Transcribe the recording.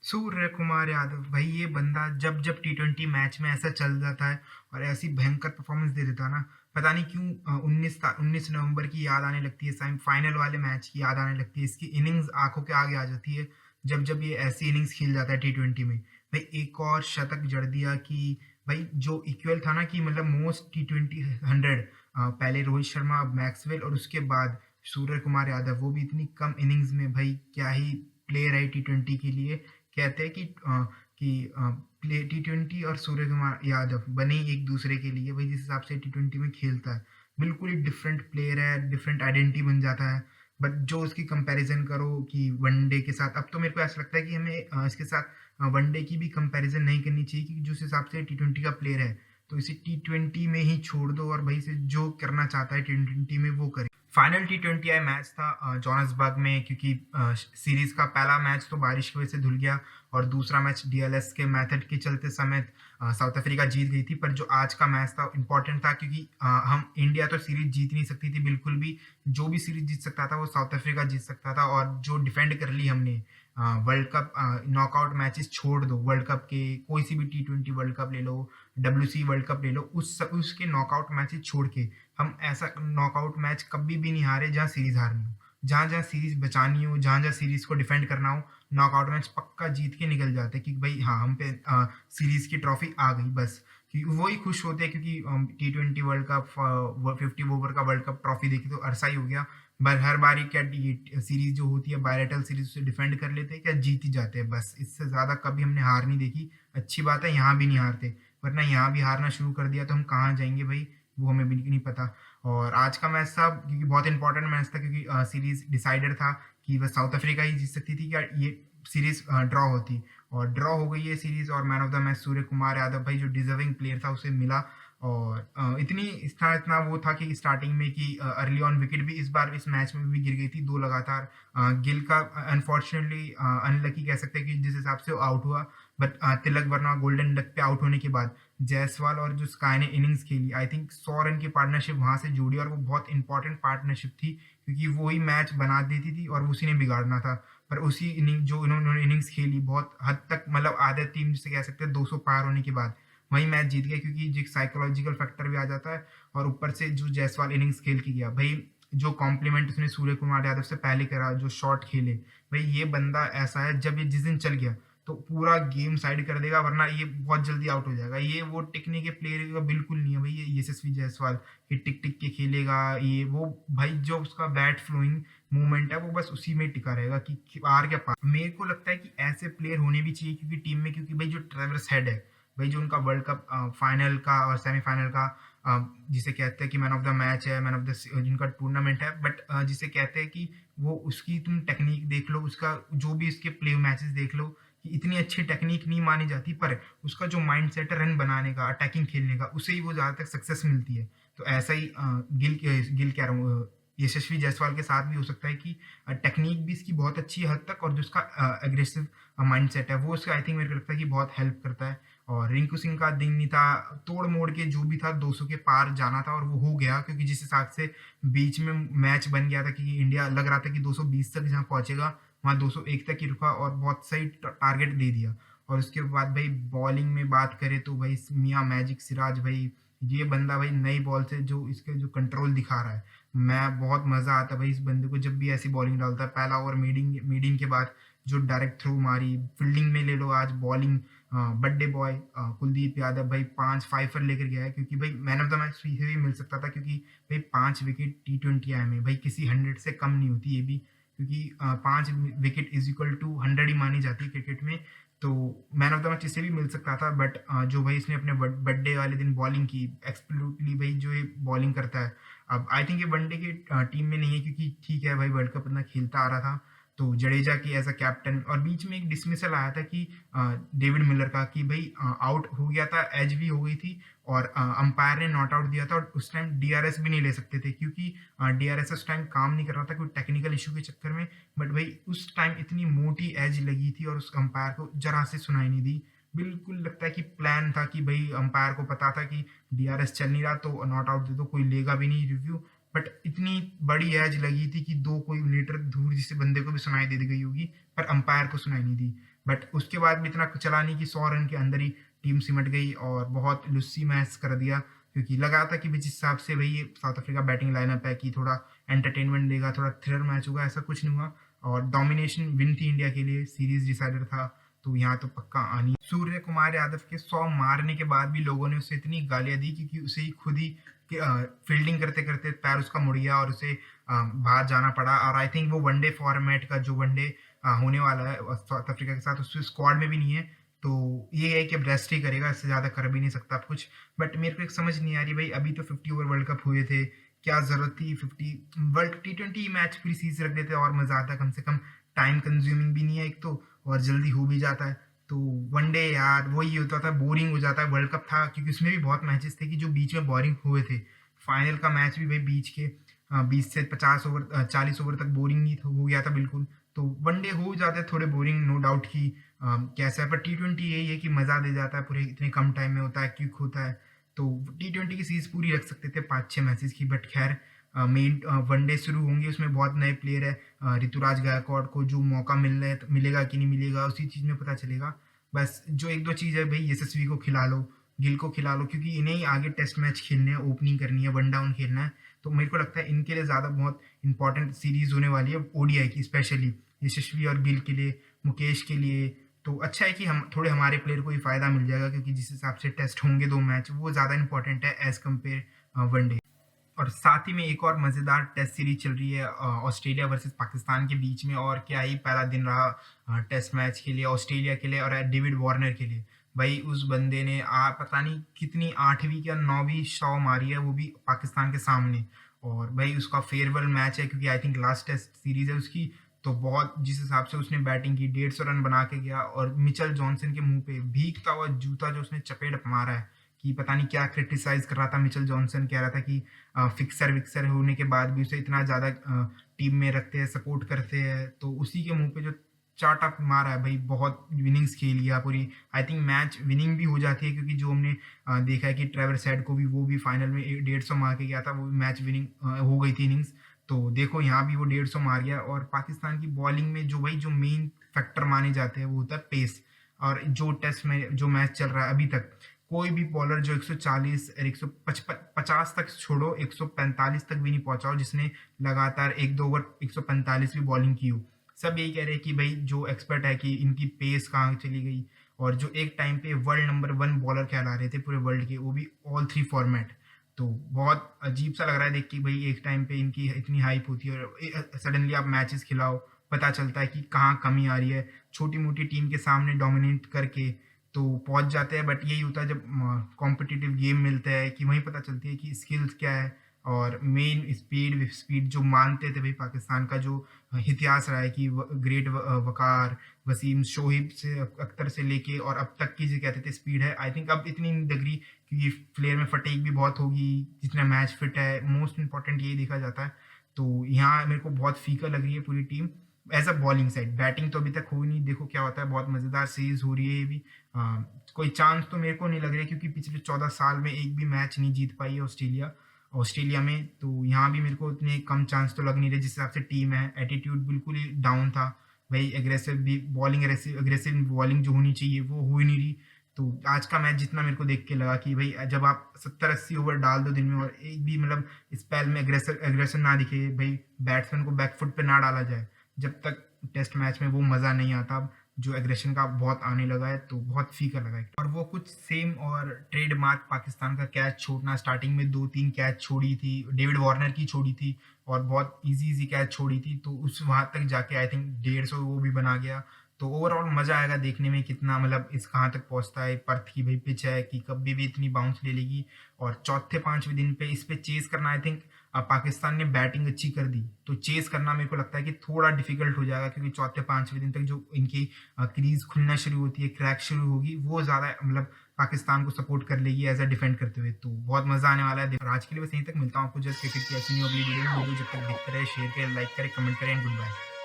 सूर्य कुमार यादव भाई ये बंदा जब जब टी20 मैच में ऐसा चल जाता है और ऐसी भयंकर परफॉर्मेंस दे देता है ना। पता नहीं क्यों 19 नवंबर की याद आने लगती है, सेमीफाइनल वाले मैच की याद आने लगती है, इसकी इनिंग्स आंखों के आगे आ जाती है जब जब ये ऐसी इनिंग्स खेल जाता है टी20 में। भाई एक और शतक जड़ दिया कि भाई जो इक्वल था ना कि मतलब मोस्ट टी20 100, पहले रोहित शर्मा अब मैक्सवेल और उसके बाद सूर्य कुमार यादव, वो भी इतनी कम इनिंग्स में। भाई क्या ही प्लेयर है टी20 के लिए। कहते हैं कि प्ले टी20 और सूर्य कुमार यादव बने ही एक दूसरे के लिए। भाई जिस हिसाब से टी20 में खेलता है बिल्कुल ही डिफरेंट प्लेयर है, डिफरेंट आइडेंटिटी बन जाता है। बट जो उसकी कंपैरिजन करो कि वनडे के साथ, अब तो मेरे को ऐसा लगता है कि हमें इसके साथ वनडे की भी कंपैरिजन नहीं करनी चाहिए, क्योंकि जिस हिसाब से टी20 का प्लेयर है तो इसे टी20 में ही छोड़ दो और भाई से जो करना चाहता है टी20 में वो करे। फाइनल टी20 आई मैच था जोहान्सबर्ग में, क्योंकि सीरीज का पहला मैच तो बारिश की वजह से धुल गया और दूसरा मैच डीएलएस के मेथड के चलते समेत साउथ अफ्रीका जीत गई थी। पर जो आज का मैच था इम्पोर्टेंट था, क्योंकि हम इंडिया तो सीरीज जीत नहीं सकती थी बिल्कुल भी। जो भी सीरीज जीत सकता था वो साउथ अफ्रीका जीत सकता था, और जो डिफेंड कर ली हमने वर्ल्ड कप नॉकआउट मैचेस छोड़ दो, वर्ल्ड कप के कोई सी भी टी20 वर्ल्ड कप ले लो, डब्ल्यूसी वर्ल्ड कप ले लो, उसके नॉकआउट मैचेस छोड़ के हम ऐसा नॉकआउट मैच कभी भी नहीं हारे जहाँ सीरीज हारनी हो। जहाँ जहाँ सीरीज बचानी हो, जहाँ जहाँ सीरीज को डिफेंड करना हो, नॉकआउट मैच पक्का जीत के निकल जाते, कि भाई हाँ हम पे सीरीज की ट्रॉफी आ गई बस। कि वही खुश होते हैं, क्योंकि टी20 वर्ल्ड कप 50 ओवर का वर्ल्ड कप ट्रॉफी देखी तो अरसा ही हो गया। पर हर बारी क्या ये सीरीज जो होती है बायलेटरल सीरीज, उसे डिफेंड कर लेते हैं, क्या जीत ही जाते हैं बस। इससे ज्यादा कभी हमने हार नहीं देखी। अच्छी बात है यहाँ भी नहीं हारते, वरना यहाँ भी हारना शुरू कर दिया तो हम कहाँ जाएंगे भाई, वो हमें भी नहीं पता। और आज का मैच था क्योंकि बहुत इंपॉर्टेंट मैच था, क्योंकि सीरीज डिसाइडेड था कि बस साउथ अफ्रीका ही जीत सकती थी, क्या ये सीरीज ड्रॉ होती। और ड्रॉ हो गई है सीरीज, और man of the match Surya Kumar Yadav भाई, जो डिजर्विंग प्लेयर था उसे मिला। और इतना वो था कि स्टार्टिंग में कि अर्ली ऑन विकेट भी इस बार इस मैच में भी गिर गई थी, दो लगातार। गिल का अनफॉर्चुनेटली अनलकी कह सकते हैं कि जिस हिसाब से वो आउट हुआ। But Tilak Varma golden duck पे आउट होने के बाद जायसवाल और जो स्काई ने इनिंग्स खेली, आई थिंक 100 रन की पार्टनरशिप वहां से जुड़ी, और वो बहुत इंपॉर्टेंट पार्टनरशिप थी, क्योंकि वो ही मैच बना देती थी और उसी ने बिगाड़ना था। पर उसी इनिंग जो इन्होंने इनिंग्स खेली बहुत हद तक, मतलब आधे टीम जिसे कह सकते हैं 200 पार होने के बाद वही मैच जीत गया, क्योंकि जो साइकोलॉजिकल फैक्टर भी आ जाता है। और ऊपर से जो जायसवाल इनिंग्स खेल के गया भाई, जो कॉम्प्लीमेंट उसने सूर्य कुमार यादव से पहले करा, जो शॉट खेले, भाई ये बंदा ऐसा है जब ये जिस दिन चल गया तो पूरा गेम साइड कर देगा, वरना ये बहुत जल्दी आउट हो जाएगा। ये वो टिकने के प्लेयर का बिल्कुल नहीं है भाई, ये यशस्वी जायसवाल कि टिक टिक के खेलेगा ये वो। भाई जो उसका बैट फ्लोइंग मूवमेंट है वो बस उसी में टिका रहेगा कि पार क्या पार। मेरे को लगता है कि ऐसे प्लेयर होने भी चाहिए क्योंकि टीम में, क्योंकि भाई जो ट्रेविस हेड है, भाई जो उनका वर्ल्ड कप फाइनल का और सेमीफाइनल का जिसे कहते हैं कि मैन ऑफ द मैच है, मैन ऑफ द जिनका टूर्नामेंट है, बट जिसे कहते हैं कि वो उसकी तुम टेक्निक देख लो, उसका जो भी उसके प्ले मैचेस देख लो, कि इतनी अच्छी टेक्निक नहीं मानी जाती, पर उसका जो माइंड सेट है रन बनाने का, अटैकिंग खेलने का, उसे ही वो ज़्यादातर सक्सेस मिलती है। तो ऐसा ही गिल कह रहा हूँ, यशस्वी जायसवाल के साथ भी हो सकता है कि टेक्निक भी इसकी बहुत अच्छी है हद तक, और जो उसका एग्रेसिव माइंड सेट है वो उसका आई थिंक मेरे को लगता है कि बहुत हेल्प करता है। और रिंकू सिंह का दिन नहीं था, तोड़ मोड़ के जो भी था 200 के पार जाना था और वो हो गया, क्योंकि जिस हिसाब से बीच में मैच बन गया था कि इंडिया लग रहा था कि 220 तक जहाँ पहुंचेगा वहाँ 201 तक ही रुका और बहुत सही टारगेट दे दिया। और उसके बाद भाई बॉलिंग में बात करें तो भाई मियाँ मैजिक सिराज भाई, ये बंदा भाई नई बॉल से जो इसके जो कंट्रोल दिखा रहा है, मैं बहुत मजा आता है भाई इस बंदे को जब भी ऐसी बॉलिंग डालता है। पहला ओवर मीडिंग मीडिंग के बाद जो डायरेक्ट थ्रू मारी, फील्डिंग में ले लो, आज bowling birthday boy Kuldeep Yadav भाई 5 फाइफर लेकर गया है, क्योंकि भाई मैन ऑफ द मैच भी मिल सकता था, क्योंकि भाई 5 विकेट टी20 आई में भाई किसी 100 से कम नहीं होती ये भी, क्योंकि 5 विकेट इज इक्वल टू 100 ही मानी जाती है क्रिकेट में। तो मैन ऑफ द मैच इससे भी मिल सकता था, बट जो भाई इसने अपने बर्थडे वाले दिन बॉलिंग की एक्सप्लोटली, भाई जो ये बॉलिंग करता है। अब आई थिंक ये वनडे की टीम में नहीं है, क्योंकि ठीक है भाई वर्ल्ड कप इतना खेलता आ रहा था, तो जडेजा की एज अ कैप्टन। और बीच में एक डिसमिसल आया था कि डेविड मिलर का, कि भाई आउट हो गया था, एज भी हो गई थी, और अंपायर ने नॉट आउट दिया था, और उस टाइम डीआरएस भी नहीं ले सकते थे, क्योंकि डीआरएस उस टाइम काम नहीं कर रहा था कोई टेक्निकल इशू के चक्कर में। बट भाई उस टाइम इतनी मोटी एज लगी थी और उस अंपायर को जरा से सुनाई नहीं दी। बिल्कुल लगता है कि प्लान था कि भाई अंपायर को पता था कि डीआरएस चल नहीं रहा तो नॉट आउट दे दो, कोई लेगा भी नहीं रिव्यू। बट इतनी बड़ी एज लगी थी कि 2 कोई मीटर दूर जिसे बंदे को भी सुनाई दे दी गई होगी, पर अंपायर को सुनाई नहीं दी। बट उसके बाद भी इतना चला नहीं कि 100 रन के अंदर ही टीम सिमट गई और बहुत लुस्सी मैच कर दिया, क्योंकि लगा था कि जिस हिसाब से भाई ये साउथ अफ्रीका बैटिंग लाइनअप है कि थोड़ा एंटरटेनमेंट देगा, थोड़ा थ्रिलर मैच होगा, ऐसा कुछ नहीं हुआ। और डोमिनेशन विन थी इंडिया के लिए, सीरीज डिसाइडर था, तो यहाँ तो पक्का आनी। सूर्य कुमार यादव के 100 मारने के बाद भी लोगों ने उसे इतनी गालियां दी क्योंकि उसे ही खुद ही फील्डिंग करते करते पैर उसका मुड़ गया और उसे बाहर जाना पड़ा। और आई थिंक वो वनडे फॉर्मेट का जो वनडे होने वाला है साउथ अफ्रीका के साथ, उसके स्क्वाड में भी नहीं है, तो ये है कि अब रेस्ट ही करेगा, इससे ज़्यादा कर भी नहीं सकता अब कुछ। बट मेरे को एक समझ नहीं आ रही भाई, अभी तो 50 ओवर वर्ल्ड कप हुए थे, क्या ज़रूरत थी 50 वर्ल्ड T20 मैच पूरी सीरीज रख देते और मज़ा आता, कम से कम टाइम कंज्यूमिंग भी नहीं है एक तो, और जल्दी हो भी जाता है। तो वनडे यार वही होता था, बोरिंग हो जाता है। वर्ल्ड कप था क्योंकि उसमें भी बहुत मैचेस थे कि जो बीच में बोरिंग हुए थे। फाइनल का मैच भी भाई बीच के 20 से 50 ओवर 40 ओवर तक बोरिंग ही हो गया था बिल्कुल। तो वनडे हो जाते हैं थोड़े बोरिंग, नो डाउट कि कैसा है, पर T20 यही है कि मज़ा दे जाता है, पूरे इतने कम टाइम में होता है, क्विक होता है। तो T20 की सीरीज पूरी रख सकते थे 5-6 मैचेस की, बट खैर मेन वनडे शुरू होंगे, उसमें बहुत नए प्लेयर है। ऋतुराज गायकवाड़ को जो मौका मिलेगा कि नहीं मिलेगा उसी चीज़ में पता चलेगा। बस जो एक दो चीज़ है भाई, यशस्वी को खिला लो, गिल को खिला लो, क्योंकि इन्हें ही आगे टेस्ट मैच खेलने हैं, ओपनिंग करनी है, वन डाउन खेलना है। तो मेरे को लगता है इनके लिए ज़्यादा बहुत इंपॉर्टेंट सीरीज होने वाली है ODI की, स्पेशली यशस्वी और गिल के लिए, मुकेश के लिए। तो अच्छा है कि हम थोड़े हमारे प्लेयर को ही फ़ायदा मिल जाएगा, क्योंकि जिस हिसाब से टेस्ट होंगे 2 मैच, वो ज़्यादा इंपॉर्टेंट है एज़ कम्पेयर वनडे। और साथ ही में एक और मज़ेदार टेस्ट सीरीज चल रही है ऑस्ट्रेलिया वर्सेस पाकिस्तान के बीच में, और क्या ही पहला दिन रहा टेस्ट मैच के लिए, ऑस्ट्रेलिया के लिए और डेविड वार्नर के लिए। भाई उस बंदे ने पता नहीं कितनी 8वीं या 9वीं 100 मारी है, वो भी पाकिस्तान के सामने। और भाई उसका फेयरवेल मैच है, क्योंकि I think last test series है उसकी। तो बहुत जिस हिसाब से उसने बैटिंग की, 150 रन बना के गया, और मिचेल जॉनसन के मुंह पे भीगता हुआ जूता जो उसने चपेट मारा है, कि पता नहीं क्या क्रिटिसाइज कर रहा था मिचेल जॉनसन, कह रहा था कि फिक्सर विक्सर होने के बाद भी उसे इतना ज़्यादा टीम में रखते हैं, सपोर्ट करते हैं। तो उसी के मुंह पे जो चाटा मारा है भाई, बहुत विनिंग्स खेल लिया पूरी। आई थिंक मैच विनिंग भी हो जाती है, क्योंकि जो हमने देखा है कि ट्रेवर हेड को भी, वो भी फाइनल में 150 मार के गया था, वो भी मैच विनिंग हो गई थी इनिंग्स। तो देखो यहाँ भी वो 150 मार गया। और पाकिस्तान की बॉलिंग में जो भाई जो मेन फैक्टर माने जाते हैं वो होता है पेस। और जो टेस्ट में जो मैच चल रहा है अभी तक, कोई भी बॉलर जो 140 और 150 तक छोड़ो, 145 तक भी नहीं पहुंचा हो जिसने लगातार 1-2 ओवर 145 भी बॉलिंग की हो। सब यही कह रहे हैं कि भाई जो एक्सपर्ट है कि इनकी पेस कहाँ चली गई। और जो एक टाइम पे वर्ल्ड नंबर 1 बॉलर कहला रहे थे पूरे वर्ल्ड के, वो भी ऑल 3 फॉर्मेट। तो बहुत अजीब सा लग रहा है देख के भाई, एक टाइम पे इनकी इतनी हाइप होती है और सडनली आप मैचेस खिलाओ, पता चलता है कि कहाँ कमी आ रही है। छोटी मोटी टीम के सामने डोमिनेट करके तो पहुंच जाते हैं, बट यही होता है जब कॉम्पिटिटिव गेम मिलता है कि वहीं पता चलती है कि स्किल्स क्या है। और मेन स्पीड जो मानते थे भाई, पाकिस्तान का जो इतिहास रहा है कि ग्रेट वकार, वसीम, शोहिब से अख्तर से लेके और अब तक की जो कहते थे स्पीड है, आई थिंक अब इतनी डिग्री, क्योंकि प्लेयर में फटीक भी बहुत होगी, जितना मैच फिट है, मोस्ट इंपॉर्टेंट यही देखा जाता है। तो यहाँ मेरे को बहुत फीका लग रही है पूरी team as a bowling side. Batting तो अभी तक हुई नहीं, देखो क्या होता है, बहुत मज़ेदार सीरीज हो रही है ये भी। कोई चांस तो मेरे को नहीं लग रहा है, क्योंकि पिछले 14 साल में एक भी मैच नहीं जीत पाई है ऑस्ट्रेलिया में। तो यहाँ भी मेरे को इतने कम चांस तो लग नहीं रहे, जिस हिसाब से टीम है। एटीट्यूड बिल्कुल ही डाउन था भाई, एग्रेसिव भी बॉलिंग, अग्रेसिव बॉलिंग जो होनी चाहिए वो हो ही नहीं रही। तो आज का मैच जितना मेरे को देख के लगा कि भाई जब आप 70-80 ओवर डाल दो दिन में और एक भी मतलब स्पेल में एग्रेशन ना दिखे, भाई बैट्समैन को बैकफुट पे ना डाला जाए, जब तक टेस्ट मैच में वो मज़ा नहीं आता। अब जो एग्रेशन का बहुत आने लगा है, तो बहुत फीका लगा है। और वो कुछ सेम और ट्रेडमार्क पाकिस्तान का कैच छोड़ना, स्टार्टिंग में 2-3 कैच छोड़ी थी, डेविड वार्नर की छोड़ी थी और बहुत इजी कैच छोड़ी थी, तो उस वहाँ तक जाके आई थिंक 150 वो भी बना गया। तो ओवरऑल मज़ा आएगा देखने में कितना मतलब इस कहाँ तक पहुँचता है। पर्थ की भाई पिच है कि कभी भी इतनी बाउंस ले लेगी। और चौथे 5वें दिन पे इस पे चेस करना, आई थिंक पाकिस्तान ने बैटिंग अच्छी कर दी, तो चेस करना मेरे को लगता है कि थोड़ा डिफिकल्ट हो जाएगा, क्योंकि चौथे 5वें दिन तक जो इनकी क्रीज खुलना शुरू होती है, क्रैक शुरू होगी, वो ज़्यादा मतलब पाकिस्तान को सपोर्ट कर लेगी एज अ डिफेंड करते हुए। तो बहुत मज़ा आने वाला है। और आज के लिए बस यहीं तक, मिलता हूँ आपको जल्द क्रिकेट की ऐसी न्यू अगली वीडियो। जब तक देखते रहे, शेयर करें, लाइक करें, कमेंट करें एंड गुड बाय।